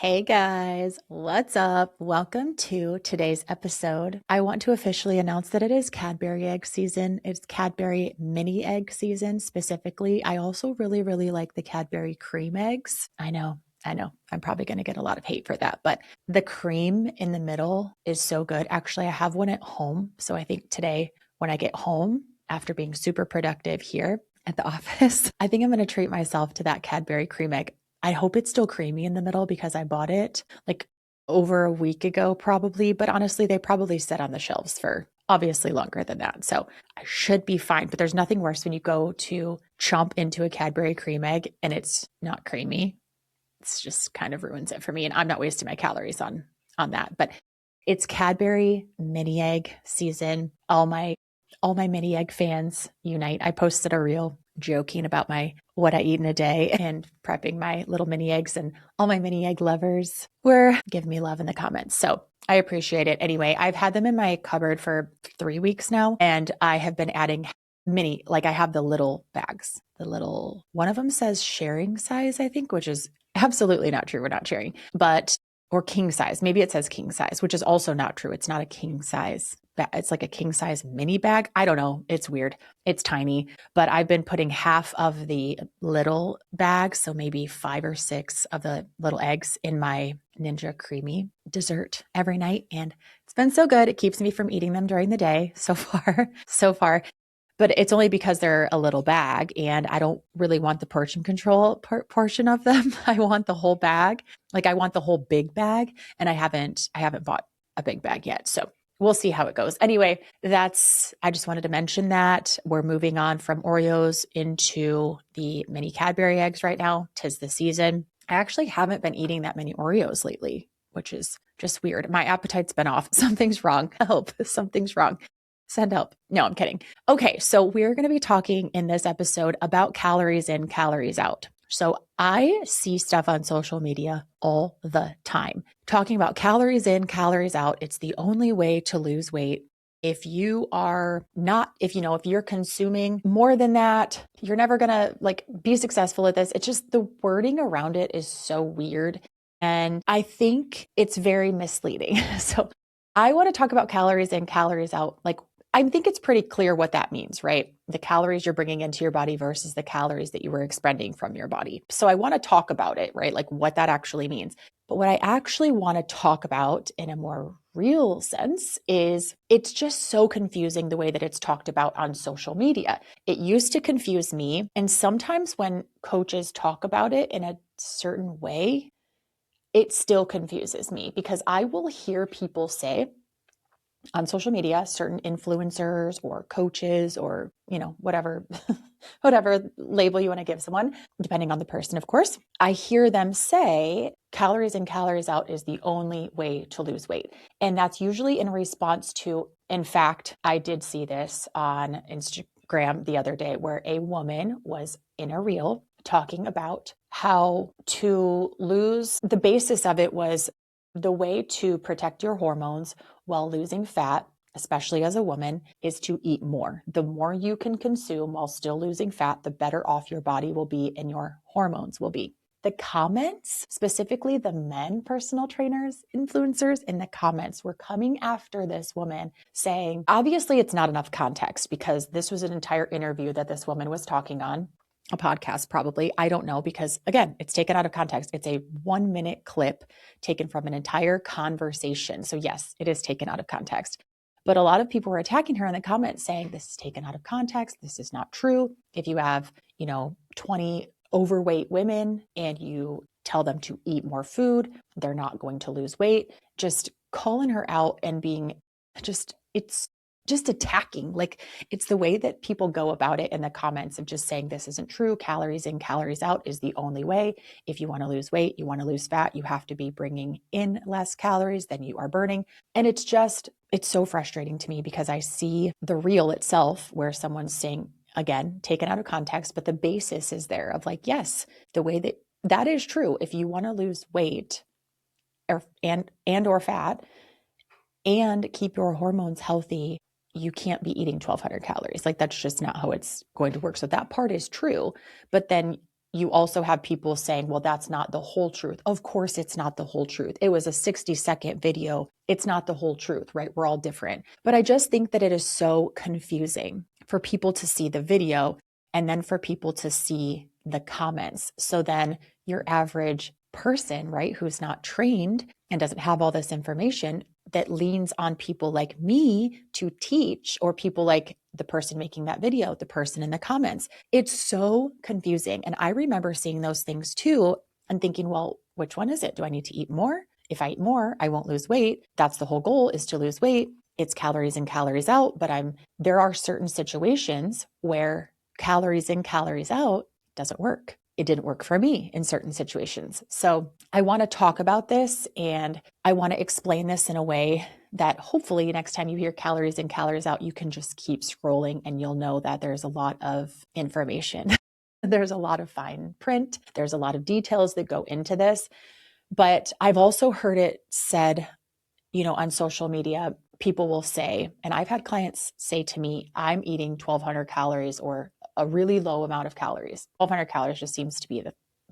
Hey guys, what's up? Welcome to today's episode. I want to officially announce that it is Cadbury egg season. It's Cadbury mini egg season specifically. I also really like the Cadbury cream eggs. I know. I'm probably going to get a lot of hate for that, but the cream in the middle is so good. Actually, I have one at home. So I think today when I get home after being super productive here at the office, I think I'm going to treat myself to that Cadbury cream egg. I hope it's still creamy in the middle because I bought it like over a week ago, probably. But honestly, they probably sit on the shelves for obviously longer than that. So I should be fine. But there's nothing worse when you go to chomp into a Cadbury cream egg and it's not creamy. It's just kind of ruins it for me. And I'm not wasting my calories on that. But it's Cadbury mini egg season. All my mini egg fans unite. I posted a reel joking about what I eat in a day and prepping my little mini eggs, and all my mini egg lovers were giving me love in the comments. So I appreciate it. Anyway, I've had them in my cupboard for 3 weeks now, and I have been adding I have the little bags. One of them says sharing size, I think, which is absolutely not true. We're not sharing, or king size. Maybe it says king size, which is also not true. It's not a king size. It's like a king size mini bag. I don't know. It's weird. It's tiny, but I've been putting half of the little bag, so maybe 5 or 6 of the little eggs in my Ninja Creamy dessert every night. And it's been so good. It keeps me from eating them during the day so far. But it's only because they're a little bag and I don't really want the portion control portion of them. I want the whole bag. Like I want the whole big bag, and I haven't bought a big bag yet. So we'll see how it goes. Anyway, I just wanted to mention that we're moving on from Oreos into the mini Cadbury eggs right now. 'Tis the season. I actually haven't been eating that many Oreos lately, which is just weird. My appetite's been off. Something's wrong. Help. Something's wrong. Send help. No, I'm kidding. Okay, so we're going to be talking in this episode about calories in, calories out. So I see stuff on social media all the time talking about calories in, calories out. It's the only way to lose weight. If you're consuming more than that, you're never going to be successful at this. It's just the wording around it is so weird. And I think it's very misleading. So I want to talk about calories in, calories out. I think it's pretty clear what that means, right? The calories you're bringing into your body versus the calories that you were expending from your body. So I want to talk about it, right? Like what that actually means. But what I actually want to talk about in a more real sense is it's just so confusing the way that it's talked about on social media. It used to confuse me. And sometimes when coaches talk about it in a certain way, it still confuses me because I will hear people say, on social media, certain influencers or coaches or, whatever, whatever label you want to give someone, depending on the person, of course. I hear them say calories in, calories out is the only way to lose weight. And that's usually in response to, in fact, I did see this on Instagram the other day where a woman was in a reel talking about how to lose. The basis of it was the way to protect your hormones while losing fat, especially as a woman, is to eat more. The more you can consume while still losing fat, the better off your body will be and your hormones will be. The comments, specifically the men personal trainers, influencers in the comments were coming after this woman saying, obviously it's not enough context because this was an entire interview that this woman was talking on. A podcast, probably. I don't know, because again, it's taken out of context. It's a 1-minute clip taken from an entire conversation. So yes, it is taken out of context. But a lot of people were attacking her in the comments saying, this is taken out of context. This is not true. If you have, 20 overweight women and you tell them to eat more food, they're not going to lose weight. Just calling her out and being it's just attacking. It's the way that people go about it in the comments of just saying this isn't true. Calories in, calories out is the only way. If you want to lose weight, you want to lose fat, you have to be bringing in less calories than you are burning. And it's so frustrating to me because I see the reel itself where someone's saying, again, taken out of context, but the basis is there of yes, the way that is true. If you want to lose weight or fat and keep your hormones healthy, you can't be eating 1,200 calories. That's just not how it's going to work. So that part is true. But then you also have people saying, well, that's not the whole truth. Of course, it's not the whole truth. It was a 60-second video. It's not the whole truth, right? We're all different. But I just think that it is so confusing for people to see the video and then for people to see the comments. So then your average person, right, who's not trained and doesn't have all this information, that leans on people like me to teach, or people like the person making that video, the person in the comments. It's so confusing. And I remember seeing those things too and thinking, well, which one is it? Do I need to eat more? If I eat more, I won't lose weight. That's the whole goal, is to lose weight. It's calories in, calories out. But there are certain situations where calories in, calories out doesn't work. It didn't work for me in certain situations. So I want to talk about this, and I want to explain this in a way that hopefully next time you hear calories in, calories out, you can just keep scrolling and you'll know that there's a lot of information. There's a lot of fine print. There's a lot of details that go into this. But I've also heard it said, on social media, people will say, and I've had clients say to me, I'm eating 1,200 calories or a really low amount of calories. 1,200 calories just seems to be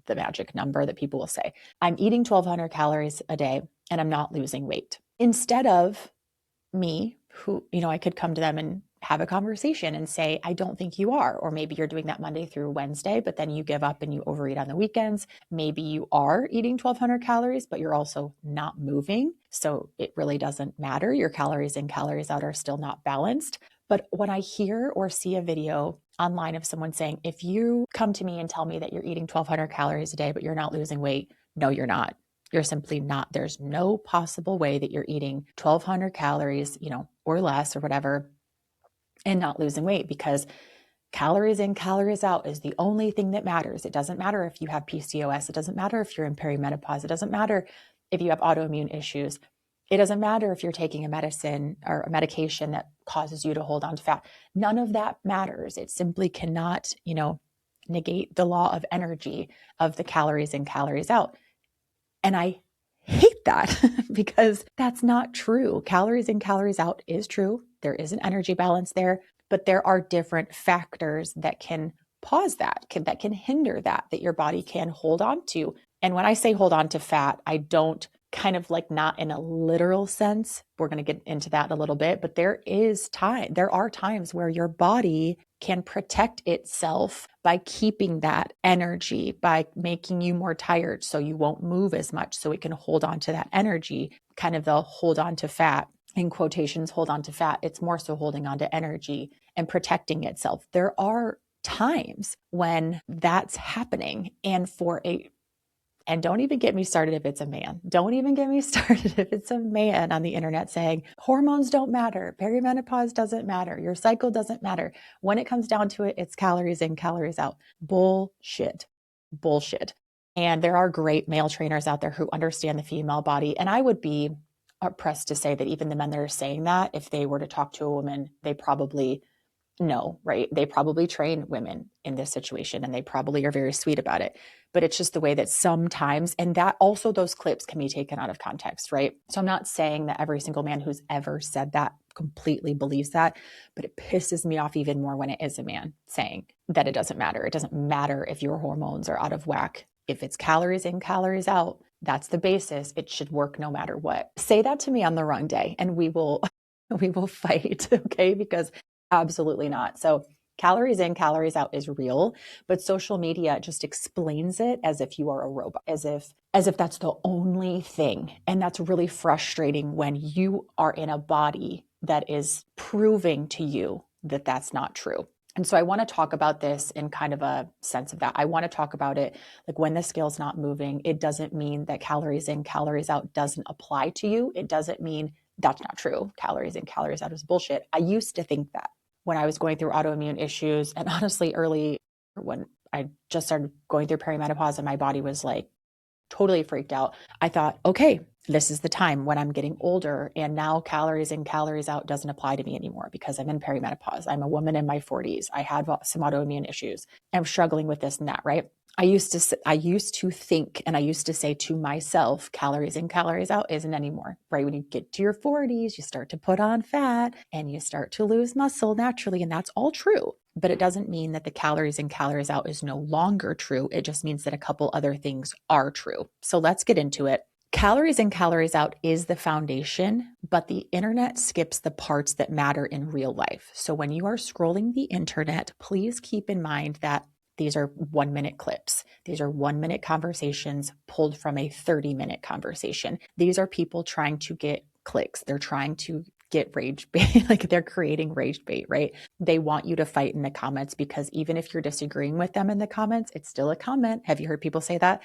the magic number that people will say. I'm eating 1,200 calories a day and I'm not losing weight. Instead of me, who, I could come to them and have a conversation and say, I don't think you are. Or maybe you're doing that Monday through Wednesday, but then you give up and you overeat on the weekends. Maybe you are eating 1,200 calories, but you're also not moving. So it really doesn't matter. Your calories in, calories out are still not balanced. But when I hear or see a video online of someone saying, if you come to me and tell me that you're eating 1,200 calories a day, but you're not losing weight, no, you're not. You're simply not. There's no possible way that you're eating 1,200 calories, or less or whatever, and not losing weight, because calories in, calories out is the only thing that matters. It doesn't matter if you have PCOS. It doesn't matter if you're in perimenopause. It doesn't matter if you have autoimmune issues. It doesn't matter if you're taking a medicine or a medication that causes you to hold on to fat. None of that matters. It simply cannot, negate the law of energy of the calories in, calories out. And I hate that because that's not true. Calories in, calories out is true. There is an energy balance there, but there are different factors that can pause that can hinder that your body can hold on to. And when I say hold on to fat, I don't kind of like, not in a literal sense. We're going to get into that in a little bit, but there are times where your body can protect itself by keeping that energy, by making you more tired so you won't move as much, so it can hold on to that energy, kind of the hold on to fat, in quotations, hold on to fat. It's more so holding on to energy and protecting itself. There are times when that's happening, and don't even get me started if it's a man. Don't even get me started if it's a man on the internet saying hormones don't matter, perimenopause doesn't matter, your cycle doesn't matter. When it comes down to it, it's calories in, calories out. Bullshit. And there are great male trainers out there who understand the female body. And I would be pressed to say that even the men that are saying that, if they were to talk to a woman, they probably know, right? They probably train women in this situation and they probably are very sweet about it. But it's just the way that sometimes, and that also those clips can be taken out of context, right? So I'm not saying that every single man who's ever said that completely believes that, but it pisses me off even more when it is a man saying that it doesn't matter. It doesn't matter if your hormones are out of whack. If it's calories in, calories out, that's the basis. It should work no matter what. Say that to me on the wrong day and we will fight, okay? Because absolutely not. So calories in, calories out is real, but social media just explains it as if you are a robot, as if that's the only thing. And that's really frustrating when you are in a body that is proving to you that that's not true. And so I want to talk about this in kind of a sense of that. I want to talk about it like when the scale's not moving, it doesn't mean that calories in, calories out doesn't apply to you. It doesn't mean that's not true. Calories in, calories out is bullshit. I used to think that when I was going through autoimmune issues, and honestly early when I just started going through perimenopause and my body was like totally freaked out, I thought, okay, this is the time when I'm getting older and now calories in, calories out doesn't apply to me anymore because I'm in perimenopause. I'm a woman in my 40s. I had some autoimmune issues. I'm struggling with this and that, right? I used to think, and I used to say to myself, calories in, calories out isn't anymore, right? When you get to your 40s, you start to put on fat and you start to lose muscle naturally. And that's all true. but it doesn't mean that the calories in, calories out is no longer true. It just means that a couple other things are true. So let's get into it. Calories in, calories out is the foundation, but the internet skips the parts that matter in real life. So when you are scrolling the internet, please keep in mind that these are 1-minute clips. These are 1-minute conversations pulled from a 30-minute conversation. These are people trying to get clicks. They're trying to get rage bait, like they're creating rage bait, right? They want you to fight in the comments because even if you're disagreeing with them in the comments, it's still a comment. Have you heard people say that?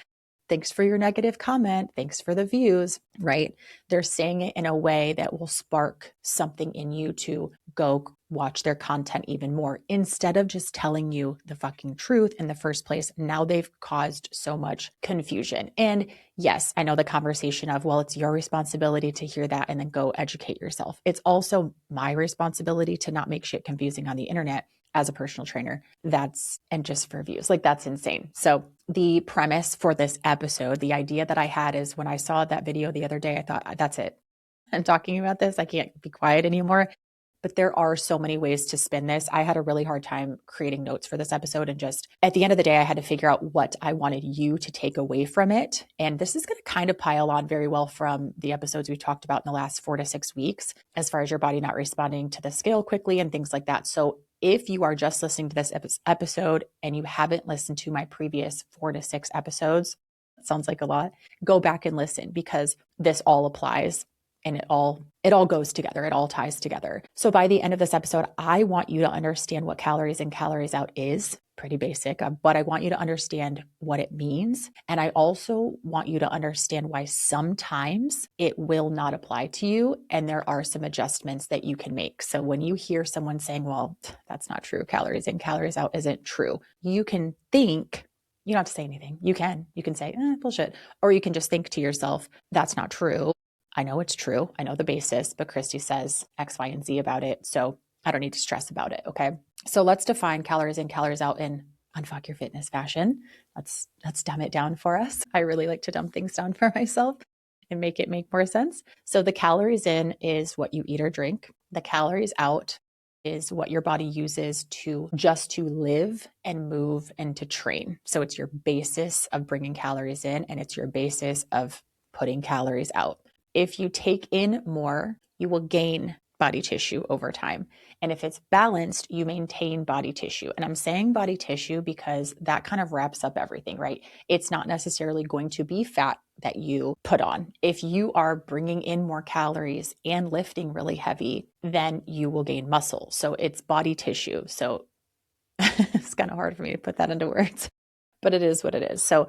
Thanks for your negative comment. Thanks for the views, right? They're saying it in a way that will spark something in you to go watch their content even more instead of just telling you the fucking truth in the first place. Now they've caused so much confusion. And yes, I know the conversation of, well, it's your responsibility to hear that and then go educate yourself. It's also my responsibility to not make shit confusing on the internet as a personal trainer. And just for views, like that's insane. So the premise for this episode, the idea that I had is when I saw that video the other day, I thought, that's it. I'm talking about this. I can't be quiet anymore. But there are so many ways to spin this. I had a really hard time creating notes for this episode. And just at the end of the day, I had to figure out what I wanted you to take away from it. And this is going to kind of pile on very well from the episodes we've talked about in the last 4 to 6 weeks, as far as your body not responding to the scale quickly and things like that. So if you are just listening to this episode and you haven't listened to my previous 4 to 6 episodes, it sounds like a lot, go back and listen because this all applies. And it all goes together. It all ties together. So by the end of this episode, I want you to understand what calories in, calories out is. Pretty basic, but I want you to understand what it means. And I also want you to understand why sometimes it will not apply to you. And there are some adjustments that you can make. So when you hear someone saying, well, that's not true, calories in, calories out isn't true, you can think, you don't have to say anything. You can say, bullshit. Or you can just think to yourself, that's not true. I know it's true. I know the basis, but Christy says X, Y, and Z about it. So I don't need to stress about it. Okay. So let's define calories in, calories out in Unfuck Your Fitness fashion. Let's dumb it down for us. I really like to dumb things down for myself and make it make more sense. So the calories in is what you eat or drink. The calories out is what your body uses to live and move and to train. So it's your basis of bringing calories in and it's your basis of putting calories out. If you take in more, you will gain body tissue over time. And if it's balanced, you maintain body tissue. And I'm saying body tissue because that kind of wraps up everything, right? It's not necessarily going to be fat that you put on. If you are bringing in more calories and lifting really heavy, then you will gain muscle. So it's body tissue. So it's kind of hard for me to put that into words, but it is what it is. So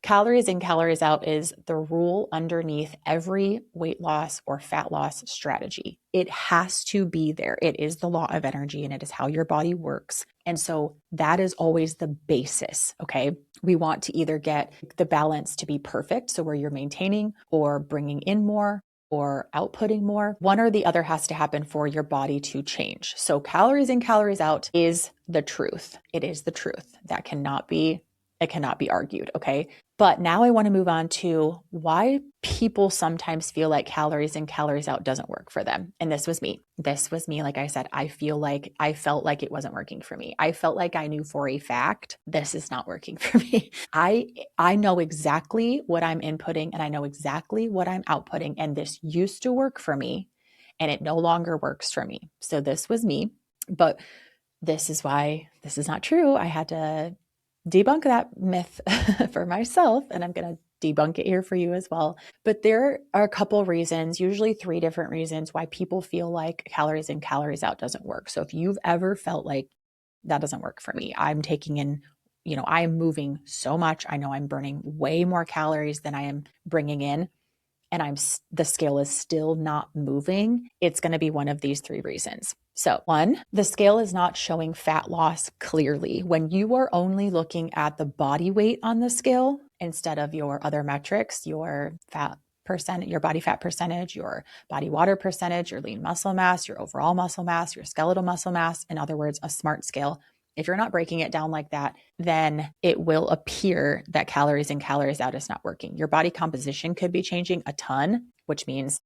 calories in, calories out is the rule underneath every weight loss or fat loss strategy. It has to be there. It is the law of energy and it is how your body works. And so that is always the basis. Okay. We want to either get the balance to be perfect. So where you're maintaining or bringing in more or outputting more, one or the other has to happen for your body to change. So calories in, calories out is the truth. It is the truth. It cannot be argued. Okay. But now I want to move on to why people sometimes feel like calories in, calories out doesn't work for them. And this was me. Like I said, I felt like it wasn't working for me. I felt like I knew for a fact, this is not working for me. I know exactly what I'm inputting and I know exactly what I'm outputting. And this used to work for me and it no longer works for me. So this was me, but this is why this is not true. I had to debunk that myth for myself, and I'm going to debunk it here for you as well. But there are a couple reasons, usually 3 different reasons why people feel like calories in, calories out doesn't work. So if you've ever felt like that doesn't work for me, I'm taking in, I'm moving so much. I know I'm burning way more calories than I am bringing in, and the scale is still not moving, it's going to be one of these 3 reasons. So 1, the scale is not showing fat loss clearly. When you are only looking at the body weight on the scale instead of your other metrics, your fat percent, your body fat percentage, your body water percentage, your lean muscle mass, your overall muscle mass, your skeletal muscle mass, in other words, a smart scale. If you're not breaking it down like that, then it will appear that calories in, calories out is not working. Your body composition could be changing a ton, which means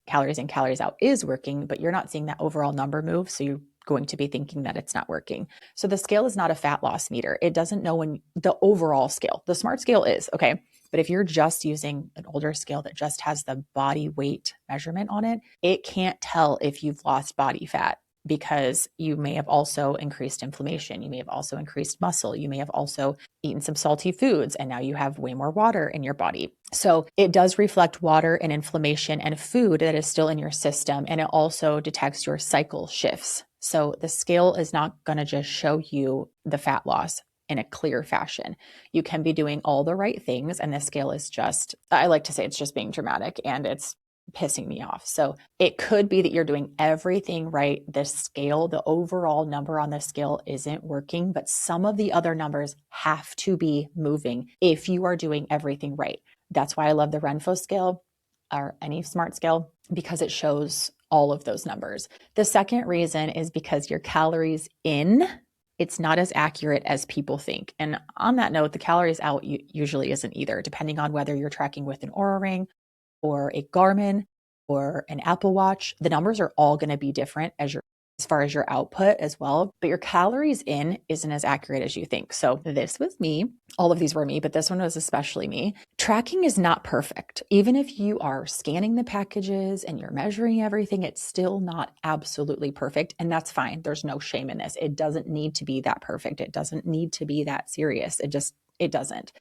calories in, calories out is working, but you're not seeing that overall number move. So you going to be thinking that it's not working. So the scale is not a fat loss meter. It doesn't know when the overall scale, the smart scale is, okay. But if you're just using an older scale that just has the body weight measurement on it, it can't tell if you've lost body fat, because you may have also increased inflammation. You may have also increased muscle. You may have also eaten some salty foods, and now you have way more water in your body. So it does reflect water and inflammation and food that is still in your system. And it also detects your cycle shifts. So the scale is not going to just show you the fat loss in a clear fashion. You can be doing all the right things, and the scale is just, I like to say it's just being dramatic, and it's pissing me off. So it could be that you're doing everything right. The scale, the overall number on the scale isn't working, but some of the other numbers have to be moving if you are doing everything right. That's why I love the Renpho scale or any smart scale, because it shows all of those numbers. The second reason is because your calories in, it's not as accurate as people think. And on that note, the calories out usually isn't either, depending on whether you're tracking with an Oura Ring or a Garmin or an Apple Watch. The numbers are all going to be different as far as your output as well, but your calories in isn't as accurate as you think. So this was me. All of these were me, but this one was especially me. Tracking is not perfect. Even if you are scanning the packages and you're measuring everything, it's still not absolutely perfect. And that's fine. There's no shame in this. It doesn't need to be that perfect. It doesn't need to be that serious. It doesn't.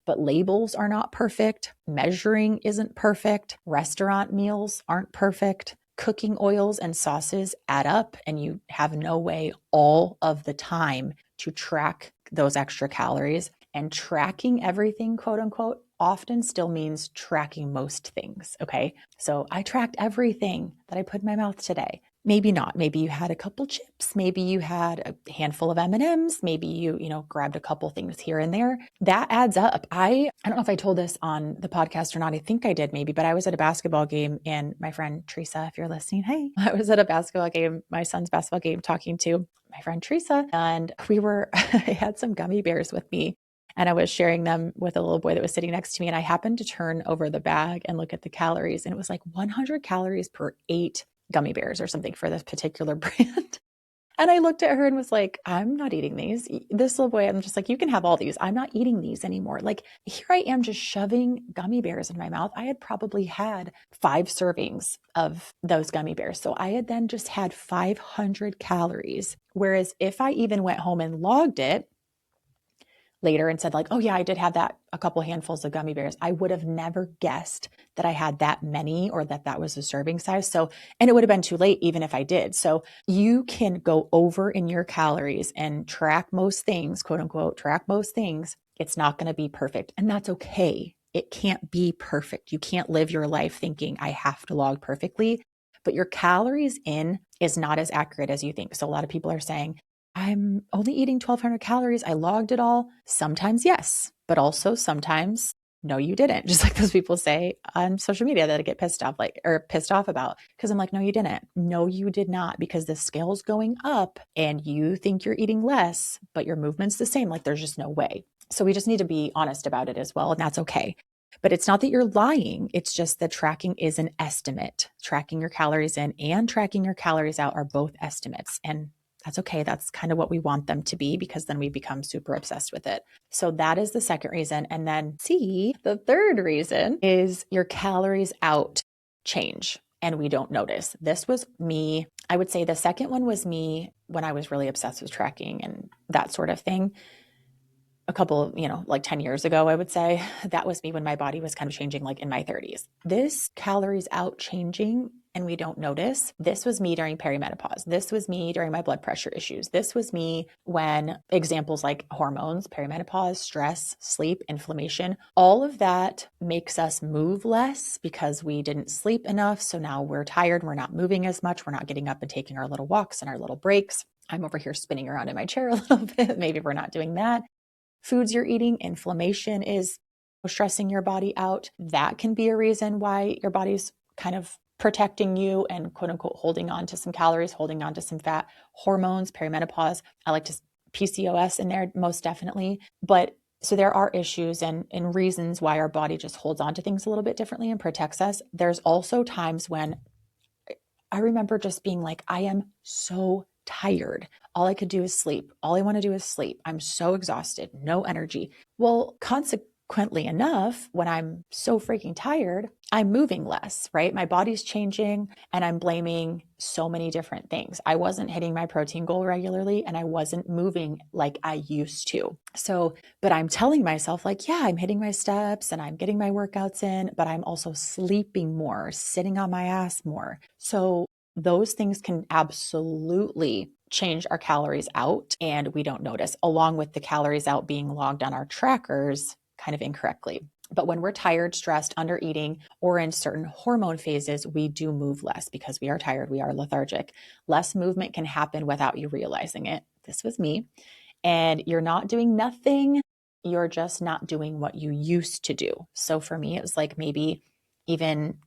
But labels are not perfect. Measuring isn't perfect. Restaurant meals aren't perfect. Cooking oils and sauces add up, and you have no way all of the time to track those extra calories. And tracking everything, quote unquote, often still means tracking most things. Okay. So I tracked everything that I put in my mouth today. Maybe not. Maybe you had a couple chips. Maybe you had a handful of M&Ms. Maybe you grabbed a couple things here and there. That adds up. I don't know if I told this on the podcast or not. I think I did maybe, but I was at a basketball game, and my friend Teresa, if you're listening, hey, I was at a basketball game, my son's basketball game, talking to my friend Teresa, and I had some gummy bears with me. And I was sharing them with a little boy that was sitting next to me. And I happened to turn over the bag and look at the calories. And it was like 100 calories per 8 gummy bears or something for this particular brand. And I looked at her and was like, I'm not eating these. This little boy, I'm just like, you can have all these. I'm not eating these anymore. Like, here I am just shoving gummy bears in my mouth. I had probably had 5 servings of those gummy bears. So I had then just had 500 calories. Whereas if I even went home and logged it later and said like, oh yeah, I did have that, a couple handfuls of gummy bears, I would have never guessed that I had that many, or that was a serving size. So, and it would have been too late even if I did. So you can go over in your calories and track most things, quote unquote, track most things. It's not going to be perfect, and that's okay. It can't be perfect. You can't live your life thinking I have to log perfectly, but your calories in is not as accurate as you think. So a lot of people are saying, I'm only eating 1,200 calories. I logged it all. Sometimes yes, but also sometimes no, you didn't. Just like those people say on social media that I get pissed off about, because I'm like, no, you didn't. No, you did not, because the scale's going up and you think you're eating less, but your movement's the same. Like, there's just no way. So we just need to be honest about it as well. And that's okay. But it's not that you're lying. It's just that tracking is an estimate. Tracking your calories in and tracking your calories out are both estimates. And that's okay. That's kind of what we want them to be, because then we become super obsessed with it. So that is the second reason. And then the third reason is your calories out change and we don't notice. This was me. I would say the second one was me when I was really obsessed with tracking and that sort of thing. A couple, like 10 years ago, I would say. That was me when my body was kind of changing, like in my 30s. This calories out changing and we don't notice. This was me during perimenopause. This was me during my blood pressure issues. This was me when examples like hormones, perimenopause, stress, sleep, inflammation, all of that makes us move less because we didn't sleep enough. So now we're tired. We're not moving as much. We're not getting up and taking our little walks and our little breaks. I'm over here spinning around in my chair a little bit. Maybe we're not doing that. Foods you're eating, inflammation is stressing your body out. That can be a reason why your body's kind of protecting you and quote unquote holding on to some calories, holding on to some fat. Hormones, perimenopause, I like to PCOS in there most definitely. But so there are issues and reasons why our body just holds on to things a little bit differently and protects us. There's also times when I remember just being like, I am so tired. All I could do is sleep. All I want to do is sleep. I'm so exhausted, no energy. Well, consequently enough, when I'm so freaking tired, I'm moving less, right? My body's changing and I'm blaming so many different things. I wasn't hitting my protein goal regularly and I wasn't moving like I used to. So, but I'm telling myself, like, yeah, I'm hitting my steps and I'm getting my workouts in, but I'm also sleeping more, sitting on my ass more. So, those things can absolutely change our calories out and we don't notice, along with the calories out being logged on our trackers kind of incorrectly. But when we're tired, stressed, under eating, or in certain hormone phases, we do move less because we are tired, we are lethargic. Less movement can happen without you realizing it. This was me. And you're not doing nothing, you're just not doing what you used to do. So for me, it was like maybe even,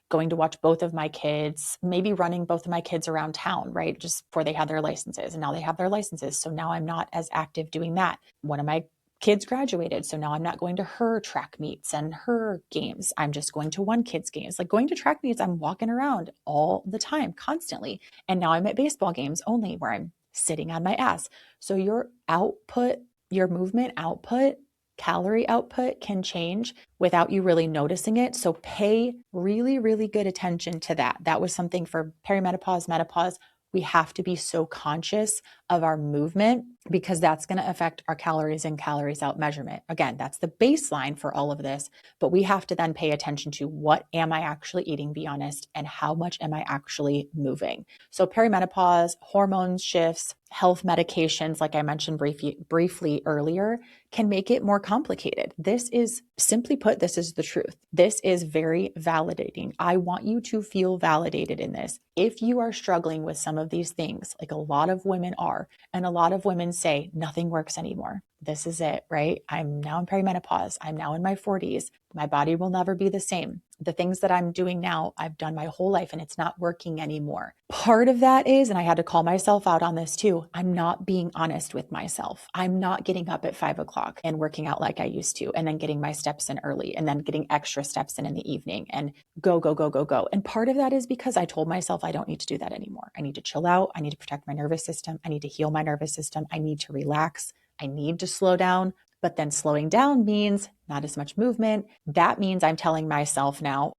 going to watch both of my kids, maybe running both of my kids around town, right? Just before they had their licenses. And now they have their licenses. So now I'm not as active doing that. One of my kids graduated. So now I'm not going to her track meets and her games. I'm just going to one kid's games. Like going to track meets, I'm walking around all the time, constantly. And now I'm at baseball games only where I'm sitting on my ass. So your output, your movement output, calorie output can change without you really noticing it. So pay really, really good attention to that. That was something for perimenopause, menopause. We have to be so conscious of our movement because that's going to affect our calories in, calories out measurement. Again, that's the baseline for all of this, but we have to then pay attention to what am I actually eating, be honest, and how much am I actually moving. So perimenopause, hormone shifts, health medications, like I mentioned briefly earlier, can make it more complicated. This is, simply put, this is the truth. This is very validating. I want you to feel validated in this. If you are struggling with some of these things, like a lot of women are, and a lot of women say nothing works anymore. This is it, right? I'm now in perimenopause. I'm now in my 40s. My body will never be the same. The things that I'm doing now, I've done my whole life and it's not working anymore. Part of that is, and I had to call myself out on this too, I'm not being honest with myself. I'm not getting up at 5 o'clock and working out like I used to, and then getting my steps in early and then getting extra steps in the evening and go, go, go, go, go. And part of that is because I told myself I don't need to do that anymore. I need to chill out. I need to protect my nervous system. I need to heal my nervous system. I need to relax. I need to slow down. But then slowing down means not as much movement. That means I'm telling myself now,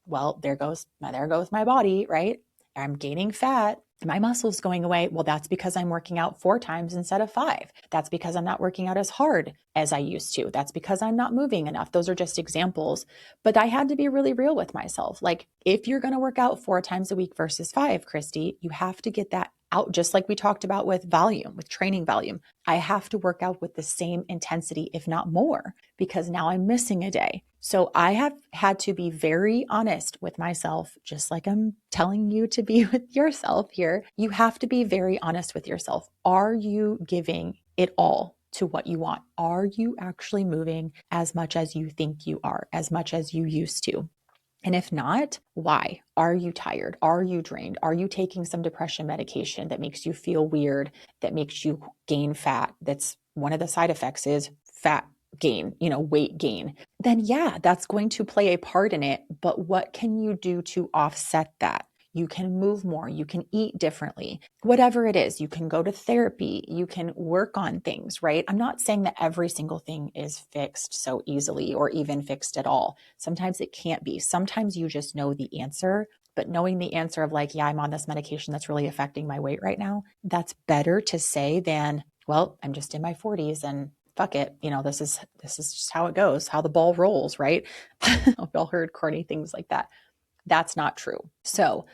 well, there goes my body, right? I'm gaining fat. My muscles going away. Well, that's because I'm working out 4 times instead of 5. That's because I'm not working out as hard as I used to. That's because I'm not moving enough. Those are just examples. But I had to be really real with myself. Like, if you're going to work out 4 times a week versus 5, Christy, you have to get that out, just like we talked about with volume, with training volume. I have to work out with the same intensity, if not more, because now I'm missing a day. So I have had to be very honest with myself, just like I'm telling you to be with yourself here. You have to be very honest with yourself. Are you giving it all to what you want? Are you actually moving as much as you think you are, as much as you used to? And if not, why? Are you tired? Are you drained? Are you taking some depression medication that makes you feel weird, that makes you gain fat? That's one of the side effects is fat gain, weight gain. Then yeah, that's going to play a part in it. But what can you do to offset that? You can move more. You can eat differently. Whatever it is, you can go to therapy. You can work on things, right? I'm not saying that every single thing is fixed so easily or even fixed at all. Sometimes it can't be. Sometimes you just know the answer, but knowing the answer of like, yeah, I'm on this medication that's really affecting my weight right now, that's better to say than, well, I'm just in my 40s and fuck it. This is just how it goes, how the ball rolls, right? We've all heard corny things like that. That's not true. So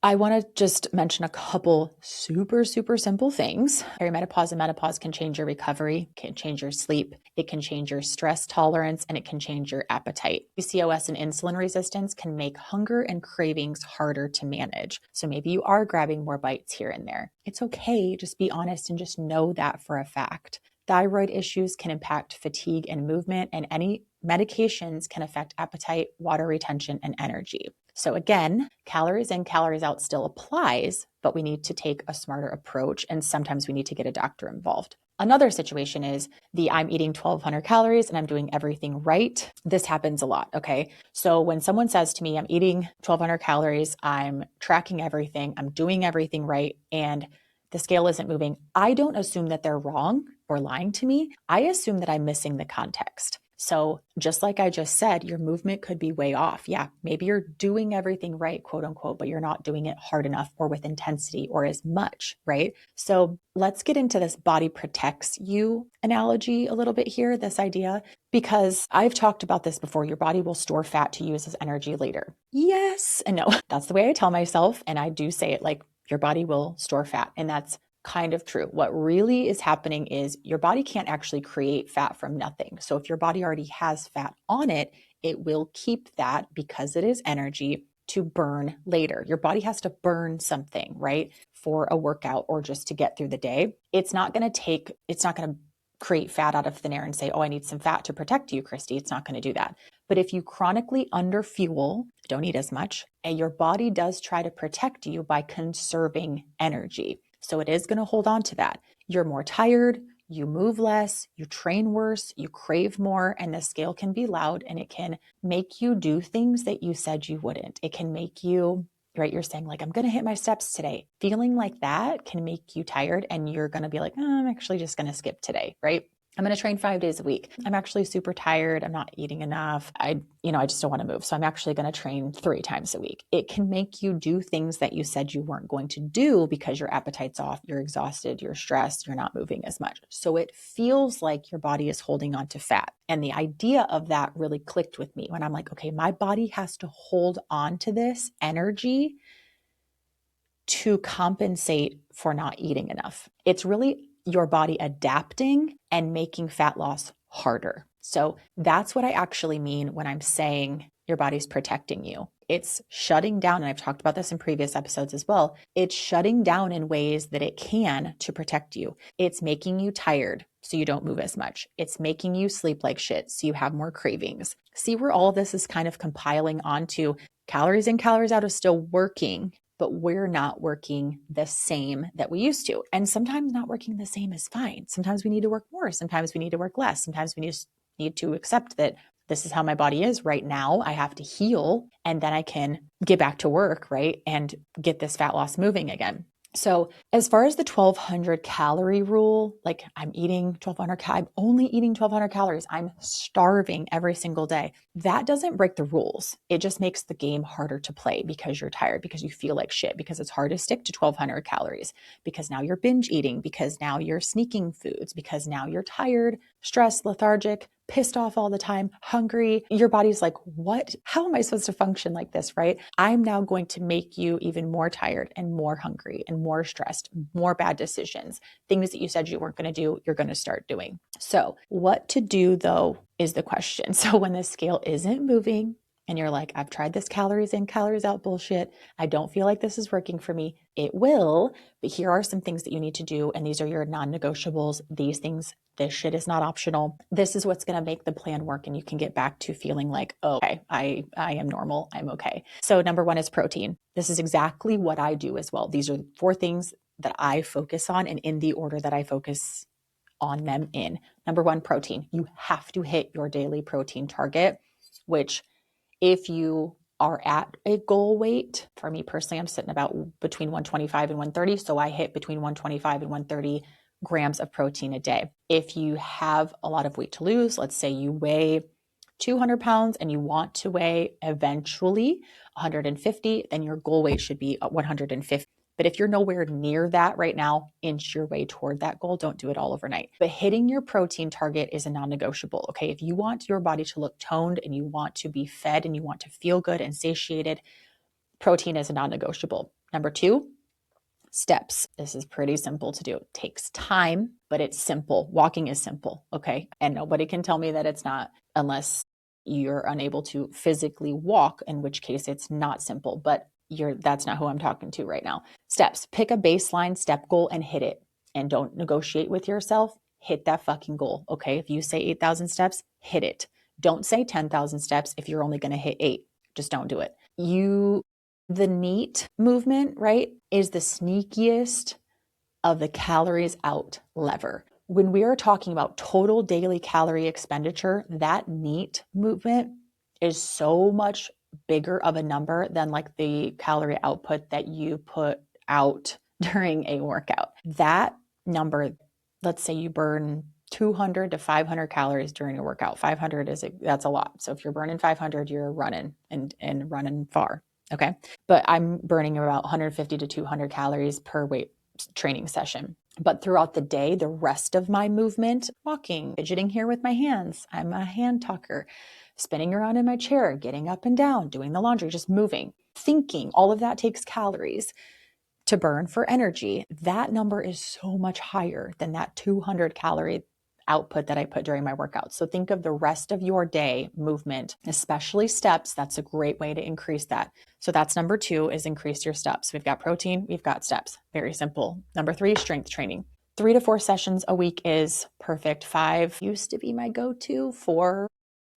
I want to just mention a couple super, super simple things. Perimenopause and menopause can change your recovery, can change your sleep, it can change your stress tolerance, and it can change your appetite. PCOS and insulin resistance can make hunger and cravings harder to manage. So maybe you are grabbing more bites here and there. It's okay. Just be honest and just know that for a fact. Thyroid issues can impact fatigue and movement, and any medications can affect appetite, water retention, and energy. So again, calories in, calories out still applies, but we need to take a smarter approach. And sometimes we need to get a doctor involved. Another situation is I'm eating 1200 calories and I'm doing everything right. This happens a lot, okay? So when someone says to me, I'm eating 1200 calories, I'm tracking everything, I'm doing everything right, and the scale isn't moving, I don't assume that they're wrong or lying to me. I assume that I'm missing the context. So just like I just said, your movement could be way off. Yeah, maybe you're doing everything right, quote unquote, but you're not doing it hard enough or with intensity or as much, right? So let's get into this body protects you analogy a little bit here, this idea, because I've talked about this before. Your body will store fat to use as energy later. Yes and no. That's the way I tell myself. And I do say it like your body will store fat. And that's kind of true. What really is happening is your body can't actually create fat from nothing. So if your body already has fat on it, it will keep that because it is energy to burn later. Your body has to burn something, right? For a workout or just to get through the day. It's not going to create fat out of thin air and say, oh, I need some fat to protect you, Christy. It's not going to do that. But if you chronically underfuel, don't eat as much, and your body does try to protect you by conserving energy. So it is going to hold on to that. You're more tired, you move less, you train worse, you crave more, and the scale can be loud and it can make you do things that you said you wouldn't. It can make you, right? You're saying like, I'm going to hit my steps today. Feeling like that can make you tired and you're going to be like, oh, I'm actually just going to skip today, right? I'm going to train 5 days a week. I'm actually super tired. I'm not eating enough. I just don't want to move. So I'm actually going to train 3 times a week. It can make you do things that you said you weren't going to do because your appetite's off, you're exhausted, you're stressed, you're not moving as much. So it feels like your body is holding on to fat. And the idea of that really clicked with me when I'm like, okay, my body has to hold on to this energy to compensate for not eating enough. It's really your body adapting and making fat loss harder. So that's what I actually mean when I'm saying your body's protecting you. It's shutting down, and I've talked about this in previous episodes as well. It's shutting down in ways that it can to protect you. It's making you tired so you don't move as much. It's making you sleep like shit so you have more cravings. See where all of this is kind of compiling onto calories in, calories out is still working, but we're not working the same that we used to. And sometimes not working the same is fine. Sometimes we need to work more. Sometimes we need to work less. Sometimes we just need to accept that this is how my body is right now. I have to heal and then I can get back to work, right? And get this fat loss moving again. So as far as the 1200 calorie rule, like I'm only eating 1200 calories. I'm starving every single day. That doesn't break the rules. It just makes the game harder to play because you're tired, because you feel like shit, because it's hard to stick to 1200 calories, because now you're binge eating, because now you're sneaking foods, because now you're tired, stressed, lethargic, pissed off all the time, hungry. Your body's like, what? How am I supposed to function like this, right? I'm now going to make you even more tired and more hungry and more stressed, more bad decisions, things that you said you weren't going to do, you're going to start doing. So what to do though is the question. So when the scale isn't moving, and you're like, I've tried this calories in, calories out bullshit. I don't feel like this is working for me. It will, but here are some things that you need to do. And these are your non-negotiables. These things, this shit is not optional. This is what's going to make the plan work. And you can get back to feeling like, oh, okay, I am normal. I'm okay. So number 1 is protein. This is exactly what I do as well. These are 4 things that I focus on and in the order that I focus on them in. Number 1, protein. You have to hit your daily protein target, which if you are at a goal weight, for me personally, I'm sitting about between 125 and 130. So I hit between 125 and 130 grams of protein a day. If you have a lot of weight to lose, let's say you weigh 200 pounds and you want to weigh eventually 150, then your goal weight should be 150. But if you're nowhere near that right now, inch your way toward that goal. Don't do it all overnight. But hitting your protein target is a non-negotiable, okay? If you want your body to look toned and you want to be fed and you want to feel good and satiated, protein is a non-negotiable. Number 2, steps. This is pretty simple to do. It takes time, but it's simple. Walking is simple, okay? And nobody can tell me that it's not unless you're unable to physically walk, in which case it's not simple, but that's not who I'm talking to right now. Steps. Pick a baseline step goal and hit it. And don't negotiate with yourself. Hit that fucking goal, okay? If you say 8,000 steps, hit it. Don't say 10,000 steps if you're only going to hit 8. Just don't do it. The NEAT movement, right, is the sneakiest of the calories out lever. when we are talking about total daily calorie expenditure, that NEAT movement is so much bigger of a number than like the calorie output that you put out during a workout. That number, let's say you burn 200 to 500 calories during a workout. 500 that's a lot. So if you're burning 500, you're running and running far. Okay. But I'm burning about 150 to 200 calories per weight training session. But throughout the day, the rest of my movement, walking, fidgeting here with my hands, I'm a hand talker, spinning around in my chair, getting up and down, doing the laundry, just moving, thinking, all of that takes calories to burn for energy. That number is so much higher than that 200 calorie output that I put during my workout. So think of the rest of your day movement, especially steps. That's a great way to increase that. So that's number 2 is increase your steps. We've got protein, we've got steps. Very simple. Number 3, strength training. 3 to 4 sessions a week is perfect. 5 used to be my go-to. 4,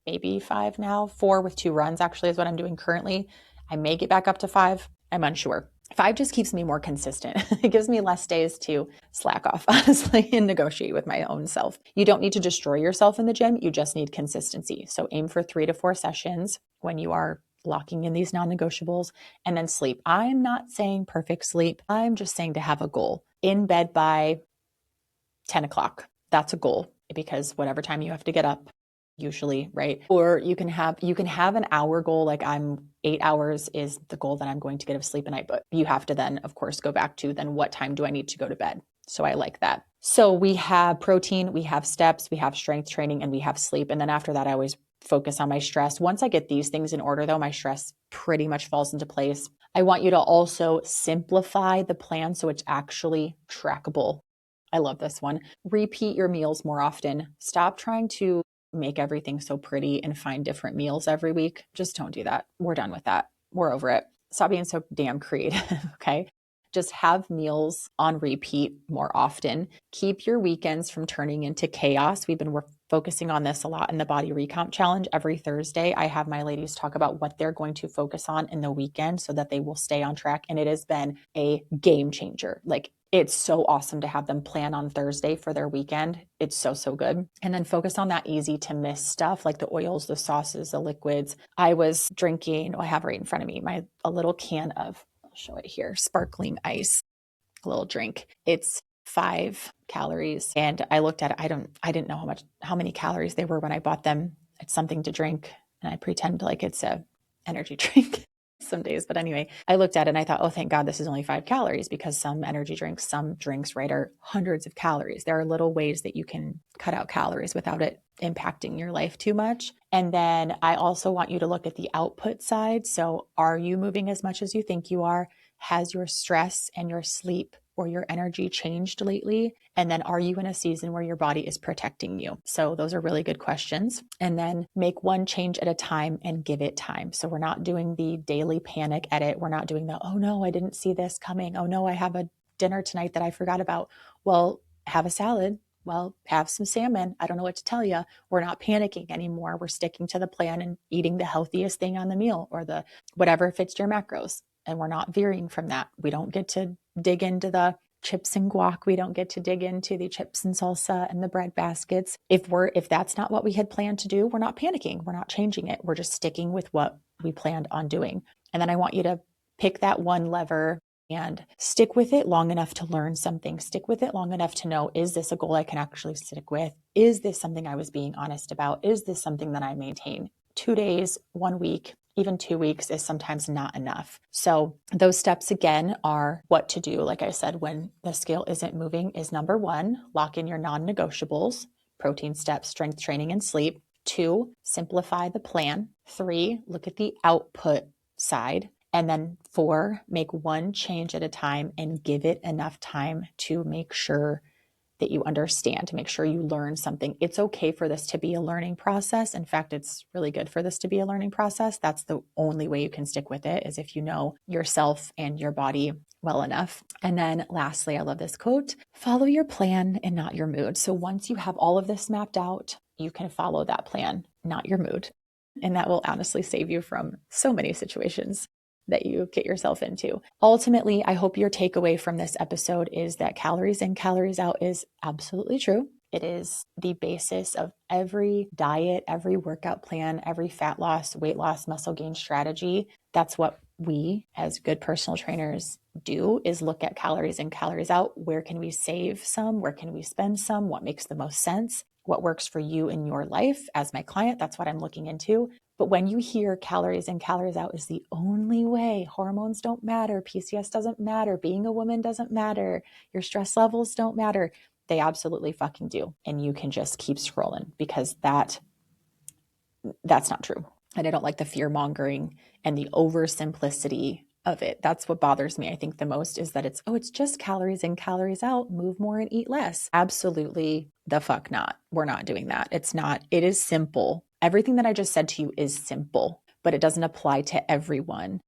maybe 5 now. 4 with 2 runs actually is what I'm doing currently. I may get back up to 5. I'm unsure. 5 just keeps me more consistent. It gives me less days to slack off, honestly, and negotiate with my own self. You don't need to destroy yourself in the gym. You just need consistency. So aim for 3 to 4 sessions when you are locking in these non-negotiables, and then sleep. I'm not saying perfect sleep. I'm just saying to have a goal. In bed by 10 o'clock. That's a goal, because whatever time you have to get up, usually, right? Or you can have an hour goal, like 8 hours is the goal that I'm going to get of sleep a night, but you have to then, of course, go back to then what time do I need to go to bed? So I like that. So we have protein, we have steps, we have strength training, and we have sleep. And then after that, I always focus on my stress. Once I get these things in order, though, my stress pretty much falls into place. I want you to also simplify the plan so it's actually trackable. I love this one. Repeat your meals more often. Stop trying to make everything so pretty and find different meals every week. Just don't do that. We're done with that. We're over it. Stop being so damn creative, okay? Just have meals on repeat more often. Keep your weekends from turning into chaos. We've been focusing on this a lot in the Body Recount Challenge. Every Thursday, I have my ladies talk about what they're going to focus on in the weekend so that they will stay on track. And it has been a game changer. Like, it's so awesome to have them plan on Thursday for their weekend. It's so, so good. And then focus on that easy to miss stuff like the oils, the sauces, the liquids. I was drinking, I have right in front of me, a little can of, I'll show it here, sparkling ice, a little drink. It's 5 calories. And I looked at it. I didn't know how many calories they were when I bought them. It's something to drink. And I pretend like it's a energy drink some days. But anyway, I looked at it and I thought, oh, thank God this is only 5 calories, because some energy drinks, some drinks, right, are hundreds of calories. There are little ways that you can cut out calories without it impacting your life too much. And then I also want you to look at the output side. So are you moving as much as you think you are? Has your stress and your sleep or your energy changed lately? And then are you in a season where your body is protecting you? So those are really good questions. And then make one change at a time and give it time. So we're not doing the daily panic edit. We're not doing the, oh no, I didn't see this coming. Oh no, I have a dinner tonight that I forgot about. Well, have a salad. Well, have some salmon. I don't know what to tell you. We're not panicking anymore. We're sticking to the plan and eating the healthiest thing on the meal, or the whatever fits your macros. And we're not veering from that. We don't get to dig into the chips and guac. We don't get to dig into the chips and salsa and the bread baskets. If that's not what we had planned to do, we're not panicking. We're not changing it. We're just sticking with what we planned on doing. And then I want you to pick that one lever and stick with it long enough to learn something. Stick with it long enough to know, is this a goal I can actually stick with? Is this something I was being honest about? Is this something that I maintain? 2 days, 1 week, even 2 weeks is sometimes not enough. So those steps again are what to do. Like I said, when the scale isn't moving, is number 1, lock in your non-negotiables, protein, steps, strength training, and sleep. 2, simplify the plan. 3, look at the output side. And then 4, make one change at a time and give it enough time to make sure that you understand, to make sure you learn something. It's okay for this to be a learning process. In fact, it's really good for this to be a learning process. That's the only way you can stick with it, is if you know yourself and your body well enough. And then lastly, I love this quote, follow your plan and not your mood. So once you have all of this mapped out, you can follow that plan, not your mood. And that will honestly save you from so many situations that you get yourself into. Ultimately, I hope your takeaway from this episode is that calories in, calories out is absolutely true. It is the basis of every diet, every workout plan, every fat loss, weight loss, muscle gain strategy. That's what we as good personal trainers do, is look at calories in, calories out. Where can we save some? Where can we spend some? What makes the most sense? What works for you in your life as my client? That's what I'm looking into. But when you hear calories in, calories out is the only way, hormones don't matter, PCS doesn't matter, being a woman doesn't matter, your stress levels don't matter, they absolutely fucking do. And you can just keep scrolling, because that's not true. And I don't like the fear mongering and the oversimplicity of it. That's what bothers me, I think, the most, is that it's just calories in, calories out, move more and eat less. Absolutely the fuck not. We're not doing that. It's not. It is simple. Everything that I just said to you is simple, but it doesn't apply to everyone.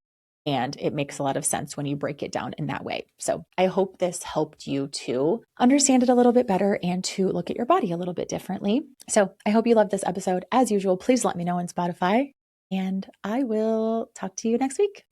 And it makes a lot of sense when you break it down in that way. So I hope this helped you to understand it a little bit better and to look at your body a little bit differently. So I hope you loved this episode. As usual, please let me know on Spotify, and I will talk to you next week.